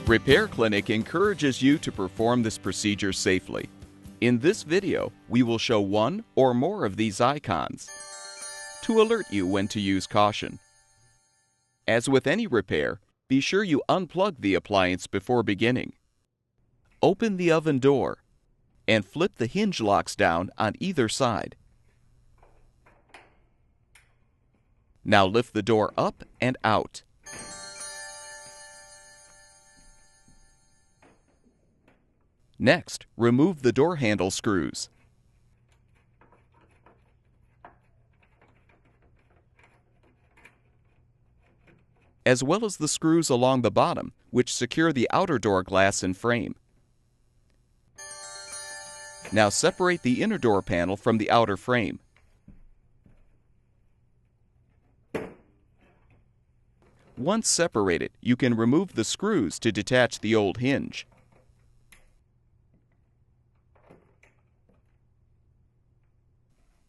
Repair Clinic encourages you to perform this procedure safely. In this video, we will show one or more of these icons to alert you when to use caution. As with any repair, be sure you unplug the appliance before beginning. Open the oven door and flip the hinge locks down on either side. Now lift the door up and out. Next, remove the door handle screws. As well as the screws along the bottom, which secure the outer door glass and frame. Now separate the inner door panel from the outer frame. Once separated, you can remove the screws to detach the old hinge.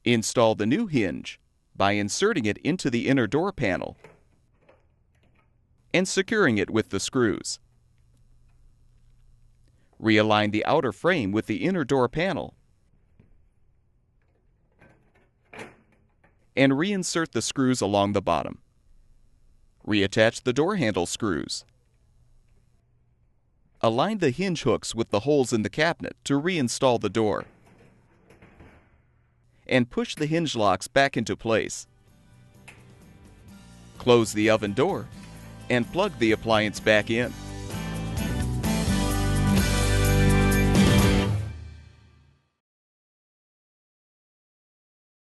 Install the new hinge by inserting it into the inner door panel and securing it with the screws. Realign the outer frame with the inner door panel and reinsert the screws along the bottom. Reattach the door handle screws. Align the hinge hooks with the holes in the cabinet to reinstall the door. And push the hinge locks back into place. Close the oven door and plug the appliance back in.